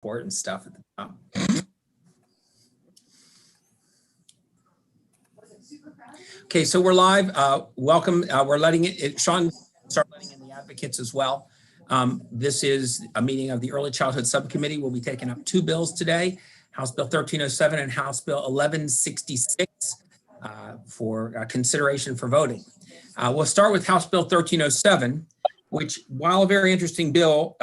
important stuff at the top. Okay, so we're live. Welcome. We're letting Sean start letting in the advocates as well. This is a meeting of the Early Childhood Subcommittee. We'll be taking up two bills today, House Bill 1307 and House Bill 1166 for consideration for voting. We'll start with House Bill 1307, which, while a very interesting bill,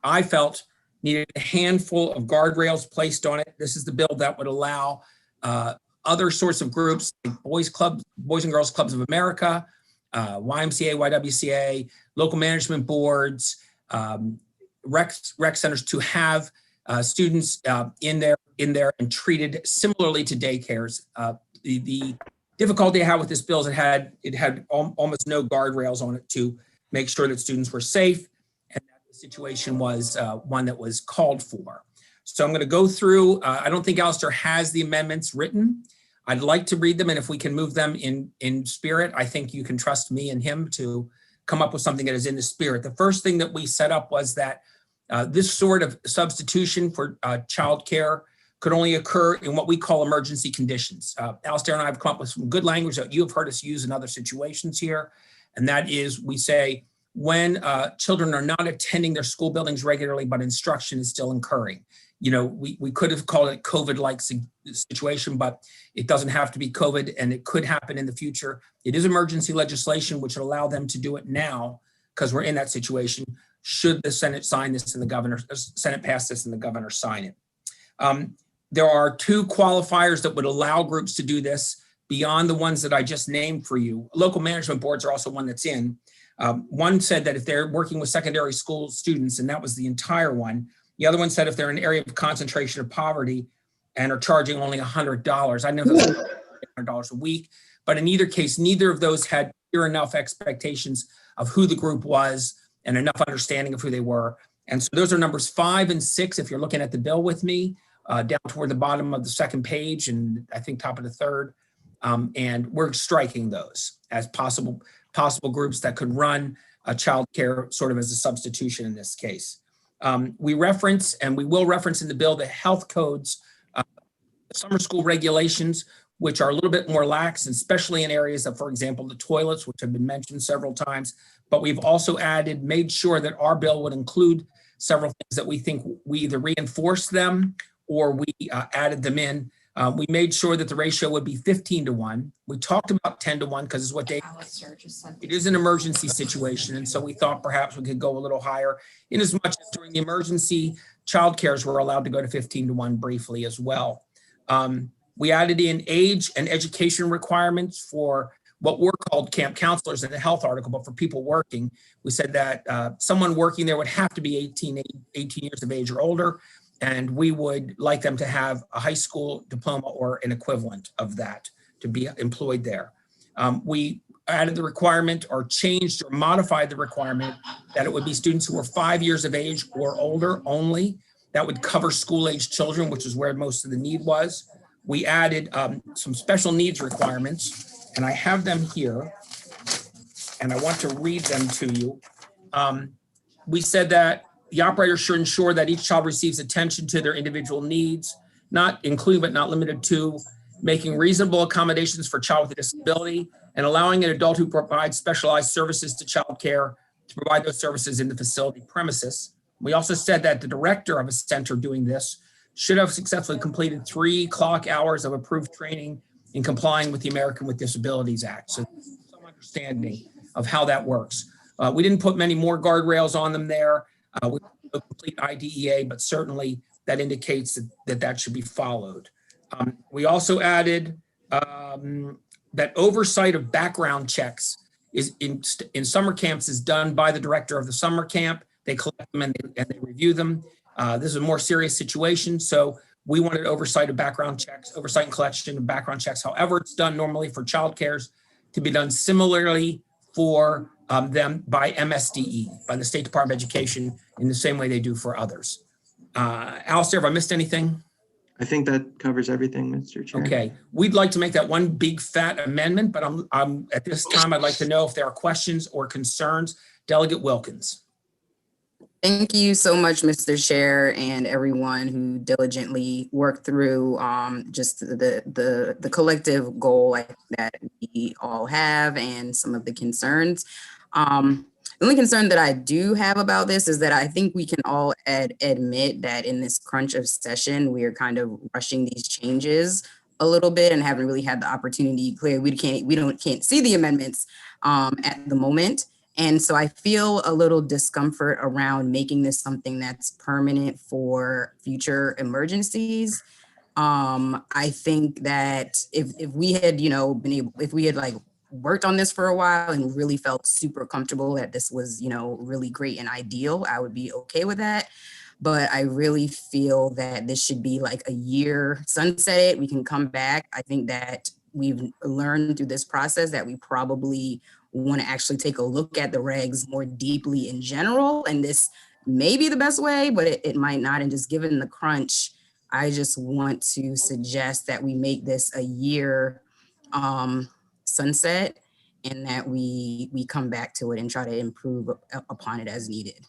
I felt needed a handful of guardrails placed on it. This is the bill that would allow other sorts of groups, like Boys and Girls Clubs of America, YMCA, YWCA, local management boards, rec centers to have students in there and treated similarly to daycares. The difficulty I had with this bill is it had almost no guardrails on it to make sure that students were safe, and that the situation was one that was called for. So I'm going to go through. I don't think Alistair has the amendments written. I'd like to read them, and if we can move them in spirit, I think you can trust me and him to come up with something that is in the spirit. The first thing that we set up was that this sort of substitution for childcare could only occur in what we call emergency conditions. Alistair and I have come up with some good language that you have heard us use in other situations here, and that is, we say, when children are not attending their school buildings regularly, but instruction is still occurring. You know, we could have called it COVID-like situation, but it doesn't have to be COVID, and it could happen in the future. It is emergency legislation, which would allow them to do it now because we're in that situation. Should the Senate sign this and Senate pass this and the governor sign it? There are two qualifiers that would allow groups to do this beyond the ones that I just named for you. Local management boards are also one that's in. One said that if they're working with secondary school students, and that was the entire one. The other one said if they're in an area of concentration of poverty and are charging only $100. I know that's $100 a week, but in either case, neither of those had clear enough expectations of who the group was and enough understanding of who they were. And so those are numbers 5 and 6, if you're looking at the bill with me, down toward the bottom of the second page and I think top of the third. And we're striking those as possible groups that could run a child care sort of as a substitution in this case. We reference, and we will reference in the bill, the health codes, summer school regulations, which are a little bit more lax, especially in areas of, for example, the toilets, which have been mentioned several times. But we've also made sure that our bill would include several things that we think we either reinforced them or we added them in. We made sure that the ratio would be 15-1. We talked about 10-1 because it's what it is an emergency situation. And so we thought perhaps we could go a little higher, in as much as during the emergency, child cares were allowed to go to 15-1 briefly as well. We added in age and education requirements for what were called camp counselors in the health article, but for people working, we said that someone working there would have to be 18 years of age or older. And we would like them to have a high school diploma or an equivalent of that to be employed there. We added the requirement or changed or modified the requirement that it would be students who were 5 years of age or older only. That would cover school-aged children, which is where most of the need was. We added some special needs requirements, and I have them here, and I want to read them to you. We said that the operator should ensure that each child receives attention to their individual needs, not including but not limited to making reasonable accommodations for a child with a disability and allowing an adult who provides specialized services to child care to provide those services in the facility premises. We also said that the director of a center doing this should have successfully completed 3 clock hours of approved training in complying with the American with Disabilities Act. So some understanding of how that works. We didn't put many more guardrails on them there. We don't complete IDEA, but certainly that indicates that should be followed. We also added that oversight of background checks is in summer camps is done by the director of the summer camp. They collect them and they review them. This is a more serious situation, so we wanted oversight of background checks, oversight and collection of background checks. However, it's done normally for child cares to be done similarly for them by MSDE, by the State Department of Education, in the same way they do for others. Alistair, have I missed anything? I think that covers everything, Mr. Chair. Okay, we'd like to make that one big fat amendment, but I'm at this time, I'd like to know if there are questions or concerns. Delegate Wilkins. Thank you so much, Mr. Chair, and everyone who diligently worked through just the collective goal that we all have and some of the concerns. The only concern that I do have about this is that I think we can all admit that in this crunch of session, we are kind of rushing these changes a little bit and haven't really had the opportunity. Clearly, can't see the amendments at the moment. And so I feel a little discomfort around making this something that's permanent for future emergencies. I think that if we had, if we had like worked on this for a while and really felt super comfortable that this was, really great and ideal, I would be okay with that. But I really feel that this should be like a year sunset it. We can come back. I think that we've learned through this process that we probably want to actually take a look at the regs more deeply in general. And this may be the best way, but it might not. And just given the crunch, I just want to suggest that we make this a year sunset and that we come back to it and try to improve upon it as needed.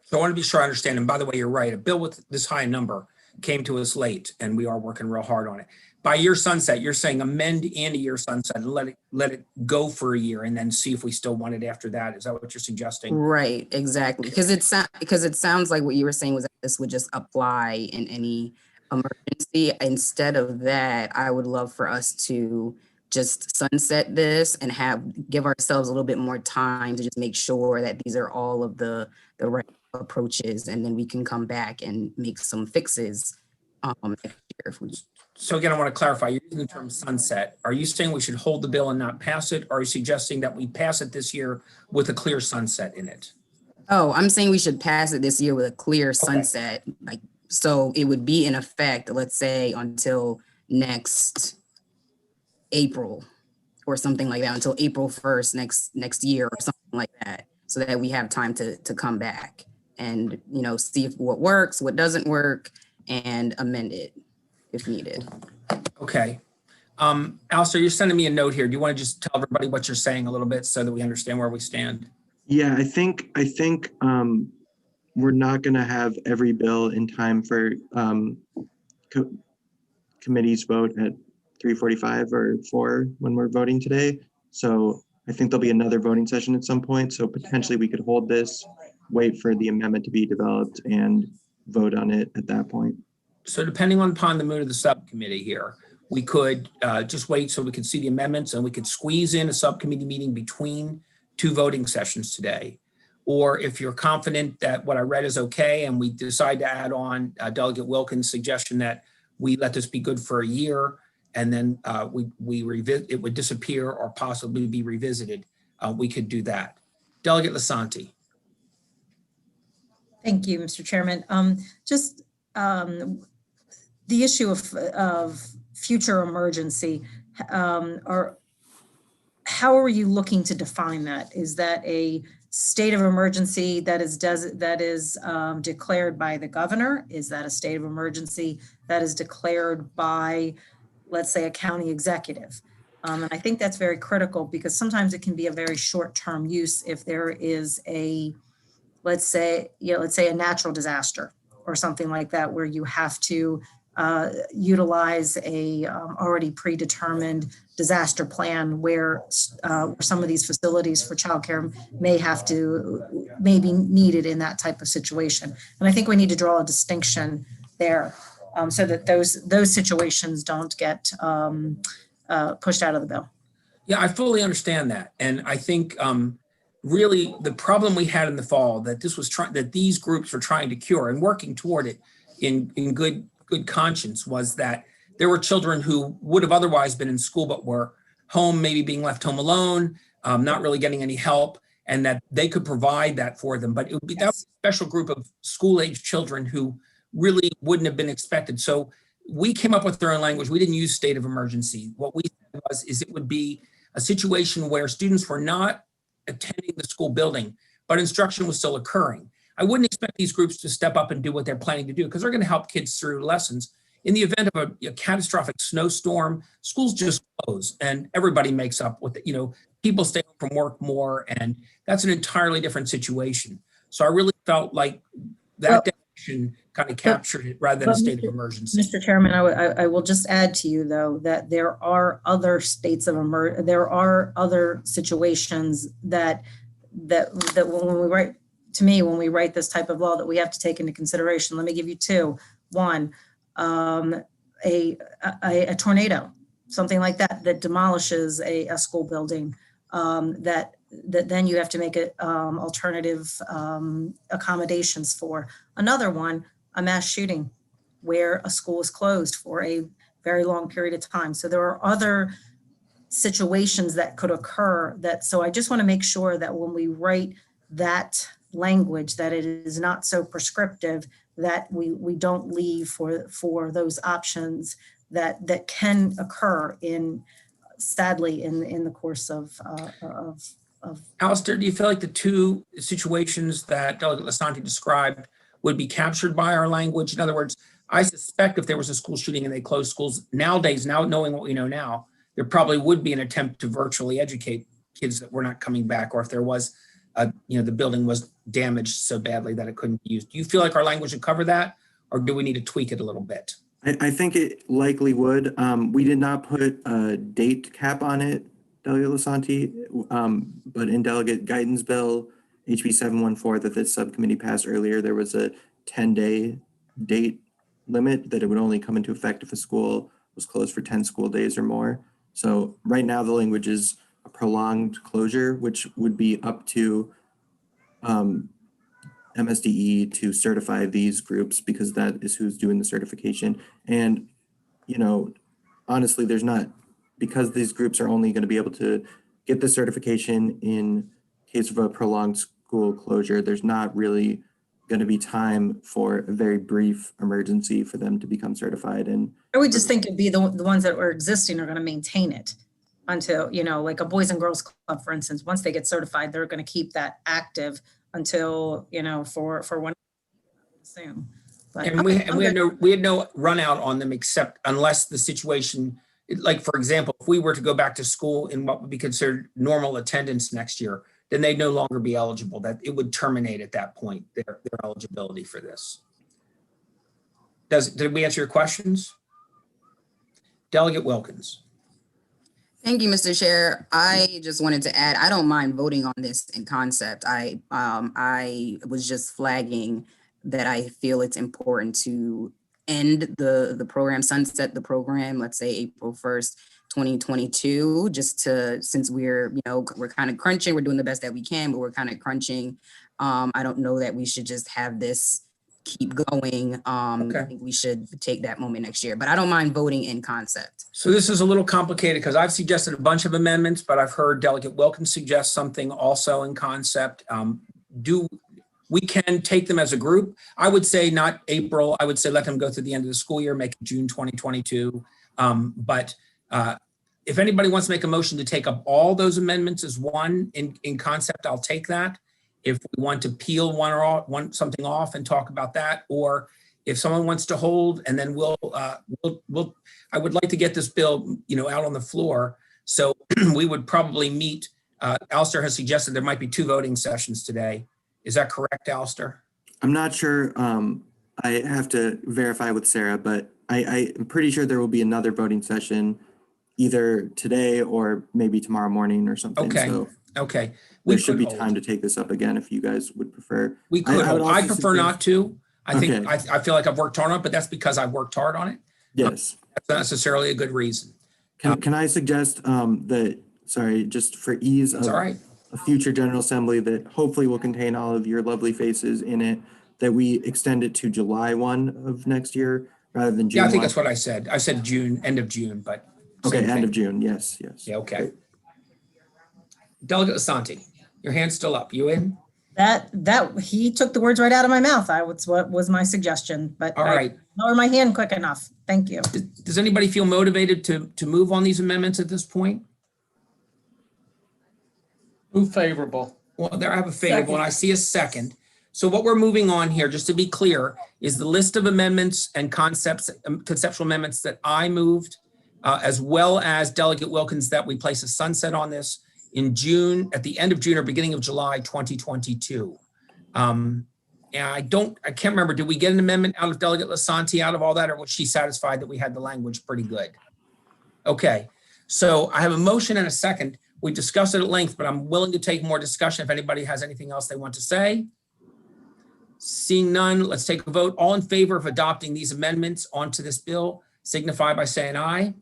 So I want to be sure I understand. And by the way, you're right. A bill with this high number came to us late and we are working real hard on it. By year sunset, you're saying amend and a year sunset and let it go for a year and then see if we still want it after that. Is that what you're suggesting? Right, exactly. Because it sounds like what you were saying was that this would just apply in any emergency. Instead of that, I would love for us to just sunset this and give ourselves a little bit more time to just make sure that these are all of the right approaches, and then we can come back and make some fixes next year if we. So again, I want to clarify, you're using the term sunset. Are you saying we should hold the bill and not pass it? Or are you suggesting that we pass it this year with a clear sunset in it? Oh, I'm saying we should pass it this year with a clear sunset. Like, so it would be in effect, let's say, until next April or something like that, until April 1st next year or something like that, so that we have time to come back and, see what works, what doesn't work, and amend it if needed. Okay. Alistair, you're sending me a note here. Do you want to just tell everybody what you're saying a little bit so that we understand where we stand? Yeah, I think we're not going to have every bill in time for committee's vote at 3:45 or 4 when we're voting today. So I think there'll be another voting session at some point. So potentially we could hold this, wait for the amendment to be developed and vote on it at that point. So depending upon the mood of the subcommittee here, we could just wait so we could see the amendments and we could squeeze in a subcommittee meeting between two voting sessions today. Or if you're confident that what I read is okay and we decide to add on Delegate Wilkins' suggestion that we let this be good for a year and then it would disappear or possibly be revisited, we could do that. Delegate Lasanti. Thank you, Mr. Chairman. The issue of future emergency, how are you looking to define that? Is that a state of emergency that is declared by the governor? Is that a state of emergency that is declared by, let's say, a county executive? And I think that's very critical because sometimes it can be a very short-term use if there is let's say a natural disaster or something like that, where you have to utilize a already predetermined disaster plan where some of these facilities for childcare may be needed in that type of situation. And I think we need to draw a distinction there so that those situations don't get pushed out of the bill. Yeah, I fully understand that. And I think really the problem we had in the fall that these groups were trying to cure and working toward it in good conscience was that there were children who would have otherwise been in school but were home, maybe being left home alone, not really getting any help, and that they could provide that for them. But it would be that special group of school-age children who really wouldn't have been expected. So we came up with our own language. We didn't use state of emergency. What we said is it would be a situation where students were not attending the school building, but instruction was still occurring. I wouldn't expect these groups to step up and do what they're planning to do because they're going to help kids through lessons. In the event of a catastrophic snowstorm, schools just close and everybody makes up with it. People stay home from work more, and that's an entirely different situation. So I really felt like that definition kind of captured it rather than a but state of emergency. Mr. Chairman, I will just add to you, though, that there are other states of there are other situations that when we write, to me, when we write this type of law, that we have to take into consideration. Let me give you two. One, a tornado, something like that demolishes a school building, that then you have to make alternative accommodations for. Another one, a mass shooting where a school is closed for a very long period of time. So there are other situations that could occur so I just want to make sure that when we write that language, that it is not so prescriptive, that we don't leave for those options that can occur sadly in the course of Alistair, do you feel like the two situations that Delegate Lasanti described would be captured by our language? In other words, I suspect if there was a school shooting and they closed schools nowadays, now knowing what we know now, there probably would be an attempt to virtually educate kids that were not coming back, or if there was, the building was damaged so badly that it couldn't be used. Do you feel like our language would cover that, or do we need to tweak it a little bit? I think it likely would. We did not put a date cap on it, Delegate Lasanti, but in Delegate Guidance Bill, HB 714 that this subcommittee passed earlier, there was a 10-day date limit that it would only come into effect if a school was closed for 10 school days or more. So right now the language is a prolonged closure, which would be up to MSDE to certify these groups, because that is who's doing the certification. And, honestly, because these groups are only going to be able to get the certification in case of a prolonged school closure, there's not really going to be time for a very brief emergency for them to become certified. And I would just think it'd be the ones that are existing are going to maintain it until, like a Boys and Girls Club, for instance. Once they get certified, they're going to keep that active until, for one, soon. But And we had no run out on them, except unless the situation, like, for example, if we were to go back to school in what would be considered normal attendance next year, then they'd no longer be eligible. That it would terminate at that point, their eligibility for this. Did we answer your questions? Delegate Wilkins. Thank you, Mr. Chair. I just wanted to add, I don't mind voting on this in concept. I was just flagging that I feel it's important to end the program, sunset the program, let's say April 1st, 2022, since we're kind of crunching, we're doing the best that we can, but we're kind of crunching. I don't know that we should just have this keep going. Okay. I think we should take that moment next year, but I don't mind voting in concept. So this is a little complicated because I've suggested a bunch of amendments, but I've heard Delegate Wilkins suggest something also in concept. We can take them as a group. I would say not April. I would say let them go through the end of the school year, make it June 2022. But if anybody wants to make a motion to take up all those amendments as one in concept, I'll take that. If we want to peel something off and talk about that, or if someone wants to hold, and then I would like to get this bill, out on the floor. So we would probably meet. Alistair has suggested there might be 2 voting sessions today. Is that correct, Alistair? I'm not sure. I have to verify with Sarah, but I'm pretty sure there will be another voting session either today or maybe tomorrow morning or something. Okay. So okay. there should be time to take this up again if you guys would prefer. We could. I prefer not to. I think Okay. I feel like I've worked hard on it, but that's because I've worked hard on it. Yes. That's not necessarily a good reason. Can I suggest that, sorry, just for ease It's of all right. a future General Assembly that hopefully will contain all of your lovely faces in it, that we extend it to July 1 of next year rather than June Yeah, I think 1? that's what I said. I said June, end of June, but. Okay, same end thing. of June. Yes, yes. Yeah, okay. Great. Delegate Lasanti, your hand's still up. You in? that he took the words right out of my mouth. What was my suggestion, but All right. I lowered my hand quick enough. Thank you. Does anybody feel motivated to move on these amendments at this point? Move favorable. Well, there I have a favorable, and I see a second. So what we're moving on here, just to be clear, is the list of amendments and conceptual amendments that I moved, as well as Delegate Wilkins, that we place a sunset on this in June, at the end of June or beginning of July 2022. And I can't remember, did we get an amendment out of Delegate Lasanti out of all that, or was she satisfied that we had the language pretty good? Okay, so I have a motion and a second. We discussed it at length, but I'm willing to take more discussion if anybody has anything else they want to say. Seeing none, let's take a vote. All in favor of adopting these amendments onto this bill, signify by saying aye.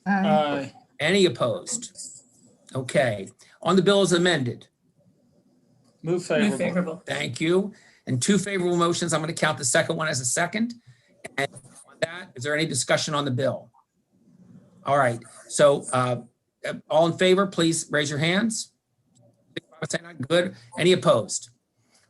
Aye. Any opposed? Okay, on the bill as amended. Move favorable. Thank you. And two favorable motions. I'm going to count the second one as a second. And on that, is there any discussion on the bill? All right. So all in favor, please raise your hands. Good. Any opposed?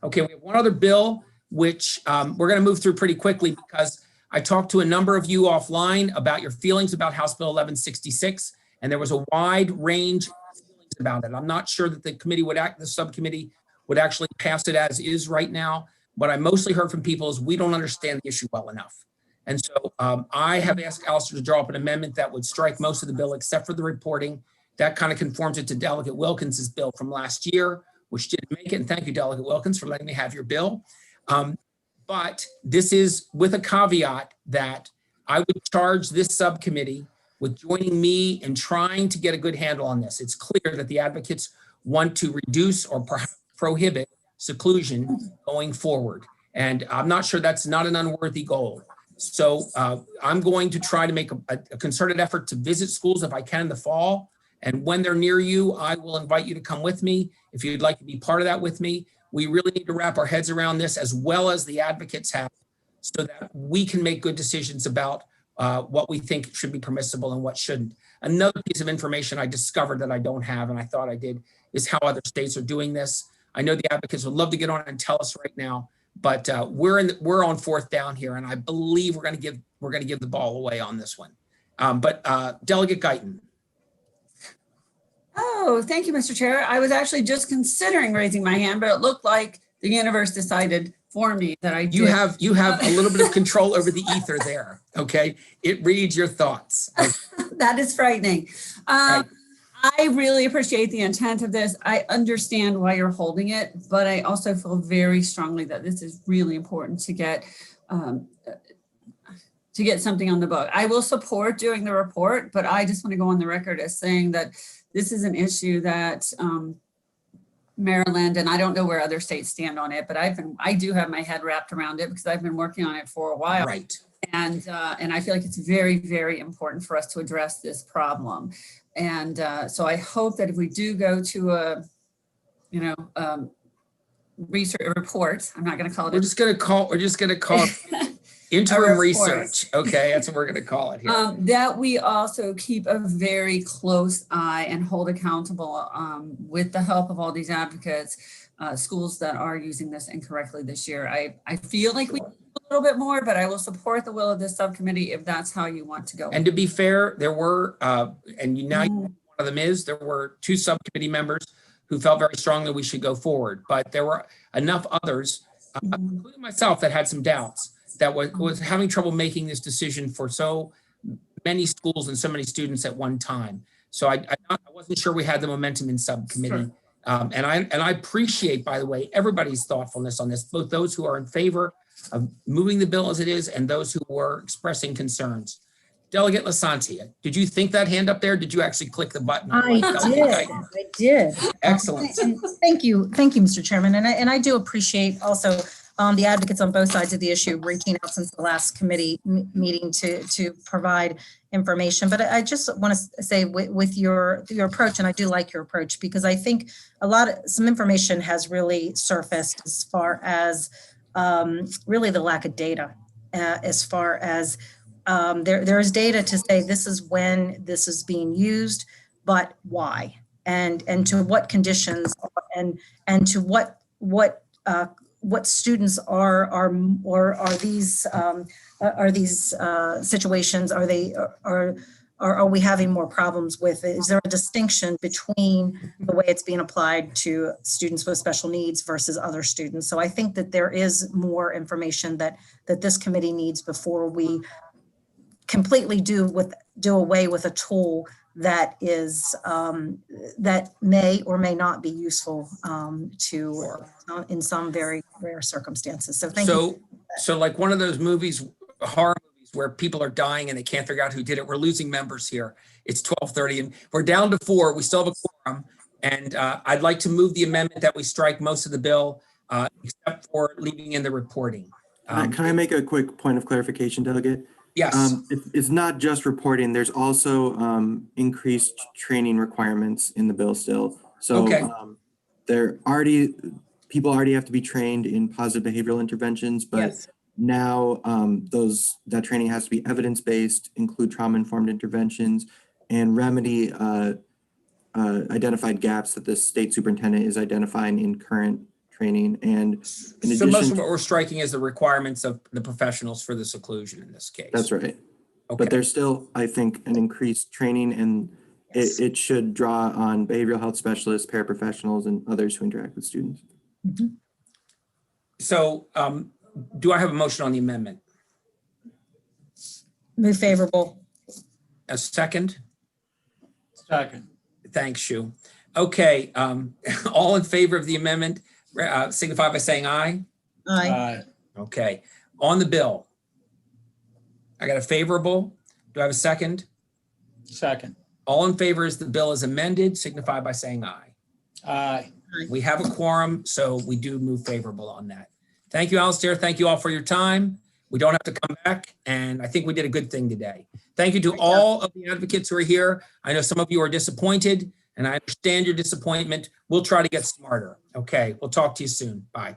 Okay, we have one other bill, which we're going to move through pretty quickly because I talked to a number of you offline about your feelings about House Bill 1166, and there was a wide range of feelings about it. I'm not sure that the subcommittee would actually pass it as is right now. What I mostly heard from people is we don't understand the issue well enough. And so I have asked Alistair to draw up an amendment that would strike most of the bill except for the reporting. That kind of conforms it to Delegate Wilkins's bill from last year, which didn't make it. And thank you, Delegate Wilkins, for letting me have your bill. But this is with a caveat that I would charge this subcommittee with joining me in trying to get a good handle on this. It's clear that the advocates want to reduce or perhaps prohibit seclusion going forward. And I'm not sure that's not an unworthy goal. So I'm going to try to make a concerted effort to visit schools if I can in the fall. And when they're near you, I will invite you to come with me. If you'd like to be part of that with me, we really need to wrap our heads around this as well as the advocates have so that we can make good decisions about what we think should be permissible and what shouldn't. Another piece of information I discovered that I don't have and I thought I did is how other states are doing this. I know the advocates would love to get on and tell us right now, but we're on fourth down here, and I believe we're going to give the ball away on this one. But Delegate Guyton. Oh, thank you, Mr. Chair. I was actually just considering raising my hand, but it looked like the universe decided for me that I did. You have a little bit of control over the ether there. Okay, it reads your thoughts. That is frightening. Right. I really appreciate the intent of this. I understand why you're holding it, but I also feel very strongly that this is really important to get something on the book. I will support doing the report, but I just want to go on the record as saying that this is an issue that Maryland, and I don't know where other states stand on it, but I do have my head wrapped around it because I've been working on it for a while. Right. And I feel like it's very, very important for us to address this problem. And so I hope that if we do go to a, research report, I'm not going to call it. We're just going to call it interim research. Okay, that's what we're going to call it here. That we also keep a very close eye and hold accountable with the help of all these advocates, schools that are using this incorrectly this year. I feel like we a little bit more, but I will support the will of this subcommittee if that's how you want to go. And to be fair, there were, one of them is, there were two subcommittee members who felt very strongly we should go forward, but there were enough others, including myself, that had some doubts, that was having trouble making this decision for so many schools and so many students at one time. So I wasn't sure we had the momentum in subcommittee. Sure. And I appreciate, by the way, everybody's thoughtfulness on this, both those who are in favor of moving the bill as it is and those who were expressing concerns. Delegate Lasanti, did you think that hand up there? Did you actually click the button? I did. Excellent. And thank you, Mr. Chairman. And I do appreciate also the advocates on both sides of the issue reaching out since the last committee meeting to provide information. But I just want to say with your approach, and I do like your approach, because I think some information has really surfaced as far as really the lack of data, as far as there is data to say this is when this is being used, but why, and to what conditions, and to what students are these situations, are we having more problems with? Is there a distinction between the way it's being applied to students with special needs versus other students? So I think that there is more information that this committee needs before we completely do away with a tool that is, that may or may not be useful in some very rare circumstances. So thank you. So like one of those movies, horror movies where people are dying and they can't figure out who did it. We're losing members here. It's 12:30 and we're down to 4. We still have a quorum. And I'd like to move the amendment that we strike most of the bill, except for leaving in the reporting. Can I make a quick point of clarification, Delegate? Yes. It's not just reporting. There's also increased training requirements in the bill still. So Okay. People already have to be trained in positive behavioral interventions, but Yes. now that training has to be evidence-based, include trauma-informed interventions, and remedy identified gaps that the state superintendent is identifying in current training. And in So most addition, of what we're striking is the requirements of the professionals for the seclusion in this case. that's right. Okay. But there's still, I think, an increased training, and Yes. it should draw on behavioral health specialists, paraprofessionals, and others who interact with students. So do I have a motion on the amendment? Move favorable. A second? Second. Thanks, Shu. Okay, all in favor of the amendment, signify by saying aye. Aye. Aye. Okay, on the bill. I got a favorable. Do I have a second? Second. All in favor is the bill is amended, signify by saying aye. Aye. We have a quorum, so we do move favorable on that. Thank you, Alistair. Thank you all for your time. We don't have to come back, and I think we did a good thing today. Thank you to all of the advocates who are here. I know some of you are disappointed, and I understand your disappointment. We'll try to get smarter. Okay, we'll talk to you soon. Bye.